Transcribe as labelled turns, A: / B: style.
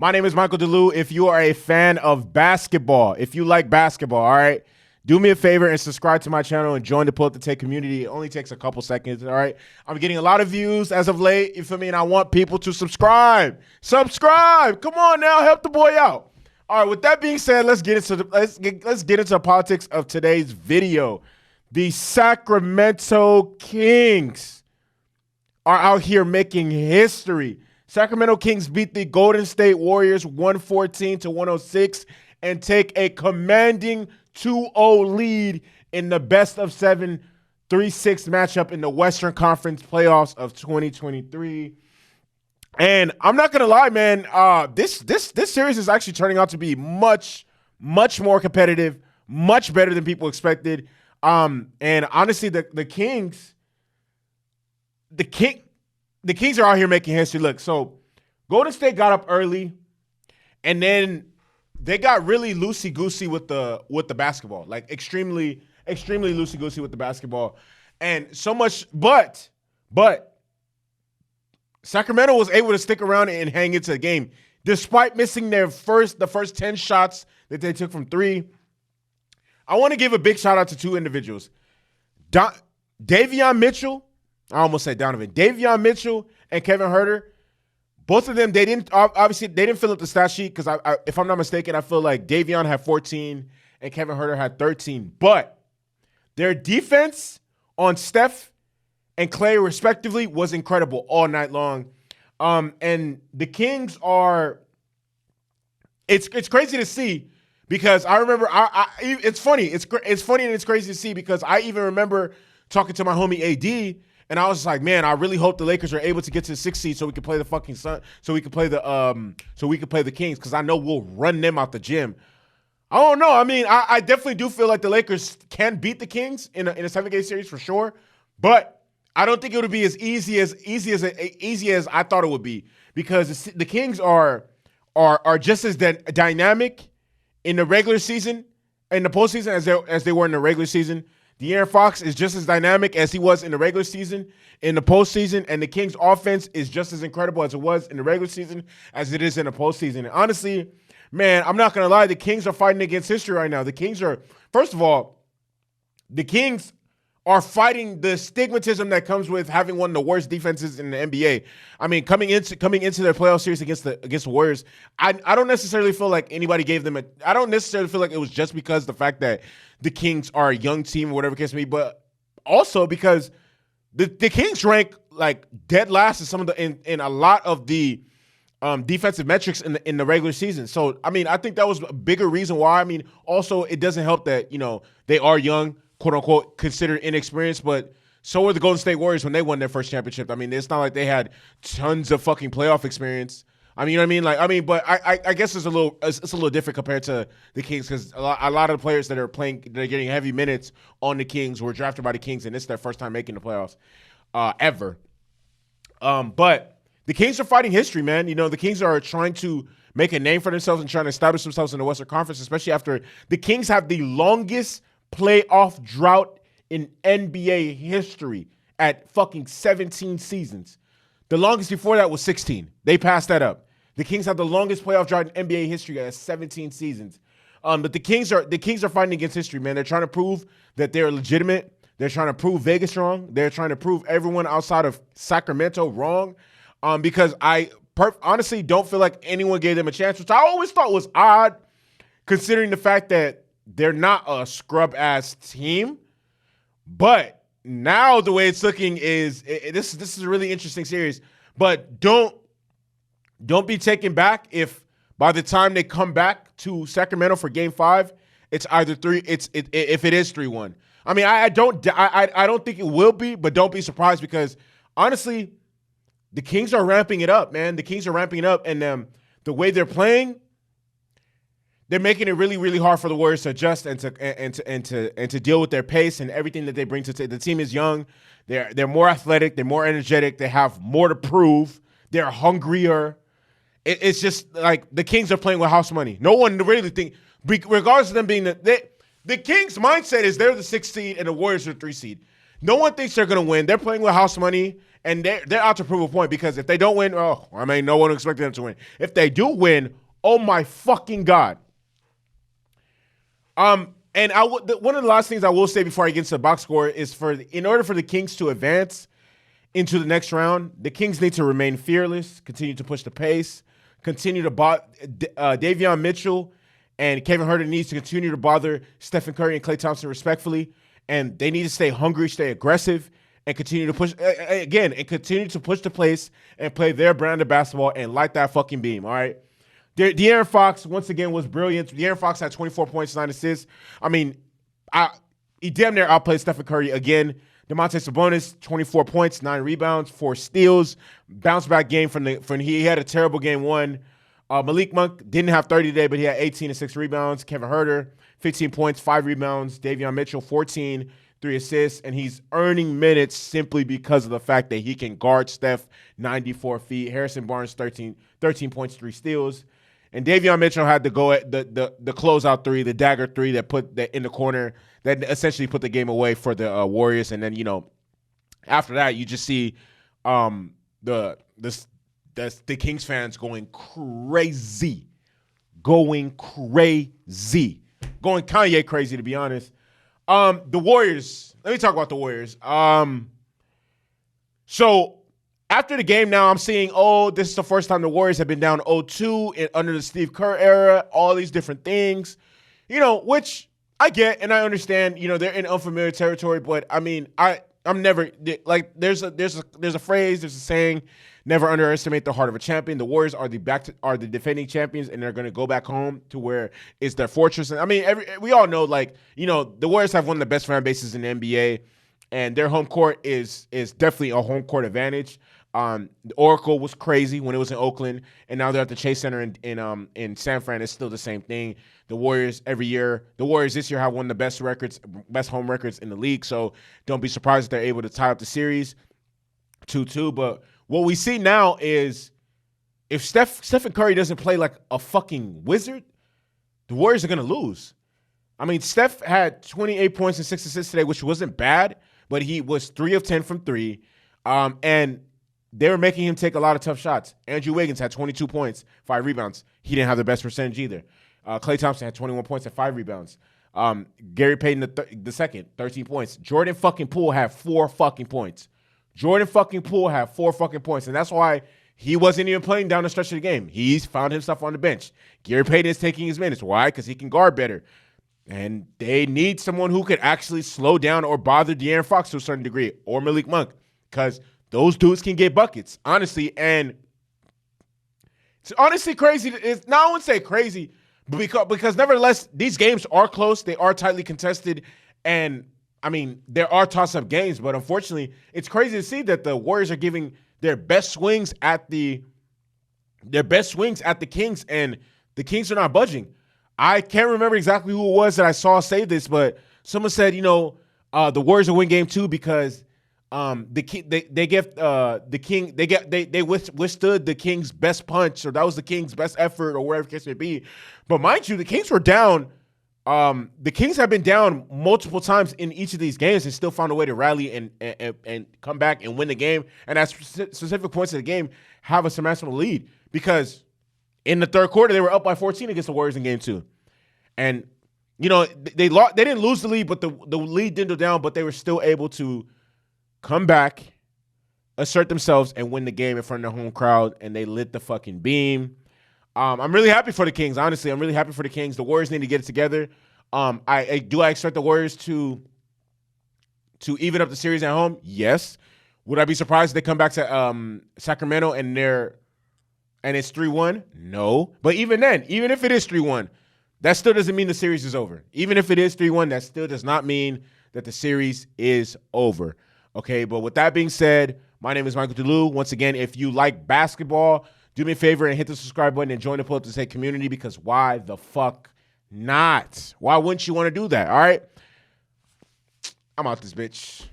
A: My name is Michael DeLu. If you are a fan of basketball, if you like basketball, all right, do me a favor and subscribe to my channel and join the Pull Up the Take community. It only takes a couple seconds, all right? I'm getting a lot of views as of late, you feel me? And I want people to subscribe. Subscribe. Come on now, help the boy out. All right, with that being said, let's get into the politics of today's video. The Sacramento Kings are out here making history. Sacramento Kings beat the Golden State Warriors 114-106 and take a commanding 2-0 lead in the best of 7 3-6 matchup in the Western Conference playoffs of 2023. And I'm not gonna lie, man, this series is actually turning out to be much more competitive, much better than people expected. And honestly, the Kings are out here making history. Look, so Golden State got up early, and then they got really loosey-goosey with the basketball, like extremely loosey-goosey with the basketball, and so much. But Sacramento was able to stick around and hang into the game, despite missing the first 10 shots that they took from three. I want to give a big shout out to two individuals, Davion Mitchell. I almost said Donovan. Davion Mitchell and Kevin Huerter, both of them, they didn't fill up the stat sheet because if I'm not mistaken, I feel like Davion had 14 and Kevin Huerter had 13. But their defense on Steph and Clay, respectively, was incredible all night long. And the Kings are, it's crazy to see because I remember, it's funny. It's funny and it's crazy to see because I even remember talking to my homie AD. And I was just like, man, I really hope the Lakers are able to get to the 6th seed so we can play the fucking Sun, so we can play the Kings, because I know we'll run them out the gym. I don't know. I mean, I definitely do feel like the Lakers can beat the Kings in a 7-game series for sure, but I don't think it would be as easy as I thought it would be, because the Kings are just as dynamic in the regular season, in the postseason, as they were in the regular season. De'Aaron Fox is just as dynamic as he was in the regular season, in the postseason, and the Kings' offense is just as incredible as it was in the regular season as it is in the postseason. And honestly, man, I'm not going to lie, the Kings are fighting against history right now. The Kings are, first of all, the Kings are fighting the stigmatism that comes with having one of the worst defenses in the NBA. I mean, coming into their playoff series against the Warriors, I don't necessarily feel like anybody gave them I don't necessarily feel like it was just because the fact that the Kings are a young team or whatever it may be, but also because the Kings rank like dead last in some of in a lot of the defensive metrics in the regular season. So I mean, I think that was a bigger reason why. I mean, also it doesn't help that they are young, quote unquote, considered inexperienced, but so were the Golden State Warriors when they won their first championship. I mean, it's not like they had tons of fucking playoff experience. I mean, you know what I mean? But I guess it's a little different compared to the Kings, because a lot of the players that are getting heavy minutes on the Kings were drafted by the Kings, and it's their first time making the playoffs ever. But the Kings are fighting history, man. The Kings are trying to make a name for themselves and trying to establish themselves in the Western Conference, especially after the Kings have the longest playoff drought in NBA history at fucking 17 seasons. The longest before that was 16. They passed that up. The Kings have the longest playoff drought in NBA history at 17 seasons. But the Kings are fighting against history, man. They're trying to prove that they're legitimate. They're trying to prove Vegas wrong. They're trying to prove everyone outside of Sacramento wrong. Because I honestly don't feel like anyone gave them a chance, which I always thought was odd, considering the fact that they're not a scrub-ass team. But now the way it's looking is this is a really interesting series. But don't be taken back if by the time they come back to Sacramento for Game 5, it's either if it is 3-1. I mean, I don't think it will be, but don't be surprised, because honestly, the Kings are ramping it up, man. The Kings are ramping it up, and the way they're playing, they're making it really, really hard for the Warriors to adjust and to deal with their pace and everything that they bring to the team. Is young. They're more athletic. They're more energetic. They have more to prove. They're hungrier. It's just like the Kings are playing with house money. No one really think, regardless of them being the Kings' mindset is they're the 6th seed and the Warriors are the 3 seed. No one thinks they're going to win. They're playing with house money, and they're out to prove a point because if they don't win, no one expected them to win. If they do win, oh my fucking God. And one of the last things I will say before I get into the box score is in order for the Kings to advance into the next round, the Kings need to remain fearless, continue to push the pace, continue to Davion Mitchell and Kevin Huerter needs to continue to bother Stephen Curry and Klay Thompson respectfully, and they need to stay hungry, stay aggressive, and continue to push the pace and play their brand of basketball and light that fucking beam. All right. De'Aaron Fox, once again, was brilliant. De'Aaron Fox had 24 points, 9 assists. I mean, he damn near outplayed Stephen Curry again. Domantas Sabonis, 24 points, 9 rebounds, 4 steals. Bounce back game from he had a terrible game one. Malik Monk didn't have 30 today, but he had 18 and 6 rebounds. Kevin Huerter, 15 points, 5 rebounds. Davion Mitchell, 14, 3 assists. And he's earning minutes simply because of the fact that he can guard Steph 94 feet. Harrison Barnes, 13 points, 3 steals. And Davion Mitchell had to go at the closeout three, the dagger three that put that in the corner that essentially put the game away for the Warriors. And then, after that, you just see the Kings fans going Kanye crazy, to be honest. The Warriors. Let me talk about the Warriors. So after the game now, I'm seeing, this is the first time the Warriors have been down 0-2 under the Steve Kerr era, all these different things, which I get and I understand, they're in unfamiliar territory, but I mean, I'm never like there's a phrase, there's a saying, never underestimate the heart of a champion. The Warriors are the defending champions, and they're going to go back home to where it's their fortress. And I mean, we all know, the Warriors have one of the best fan bases in the NBA, and their home court is definitely a home court advantage. The Oracle was crazy when it was in Oakland, and now they're at the Chase Center in San Fran. It's still the same thing. The Warriors this year have one of the best home records in the league. So don't be surprised if they're able to tie up the series 2-2. But what we see now is if Stephen Curry doesn't play like a fucking wizard, the Warriors are gonna lose. I mean, Steph had 28 points and 6 assists today, which wasn't bad, but he was 3 of 10 from 3, and they were making him take a lot of tough shots. Andrew Wiggins had 22 points, 5 rebounds. He didn't have the best percentage either. Klay Thompson had 21 points and 5 rebounds. Gary Payton the second, 13 points. Jordan fucking Poole had 4 fucking points. And that's why he wasn't even playing down the stretch of the game. He's found himself on the bench. Gary Payton is taking his minutes. Why? Because he can guard better. And they need someone who could actually slow down or bother De'Aaron Fox to a certain degree, or Malik Monk, because those dudes can get buckets, honestly. And it's honestly crazy. I wouldn't say crazy, but because nevertheless, these games are close. They are tightly contested. And, I mean, there are toss-up games. But unfortunately, it's crazy to see that the Warriors are giving their best swings at the Kings, and the Kings are not budging. I can't remember exactly who it was that I saw say this, but someone said, the Warriors will win game 2 because they withstood the Kings' best punch, or that was the Kings' best effort, or whatever the case may be. But mind you, the Kings were down. The Kings have been down multiple times in each of these games and still found a way to rally and come back and win the game. And at specific points of the game, have a surmountable lead, because in the third quarter they were up by 14 against the Warriors in game 2, and they didn't lose the lead, but the lead dwindled down, but they were still able to come back, assert themselves, and win the game in front of the home crowd, and they lit the fucking beam. I'm really happy for the Kings, honestly. I'm really happy for the Kings. The Warriors need to get it together. I expect the Warriors to even up the series at home? Yes. Would I be surprised if they come back to Sacramento and it's 3-1? No. But even then, even if it is 3-1, that still doesn't mean the series is over. Even if it is 3-1, that still does not mean that the series is over. Okay, but with that being said, my name is Michael DeLu. Once again, if you like basketball, do me a favor and hit the subscribe button and join the Pull Up to Say community, because why the fuck not? Why wouldn't you want to do that? All right? I'm out this bitch.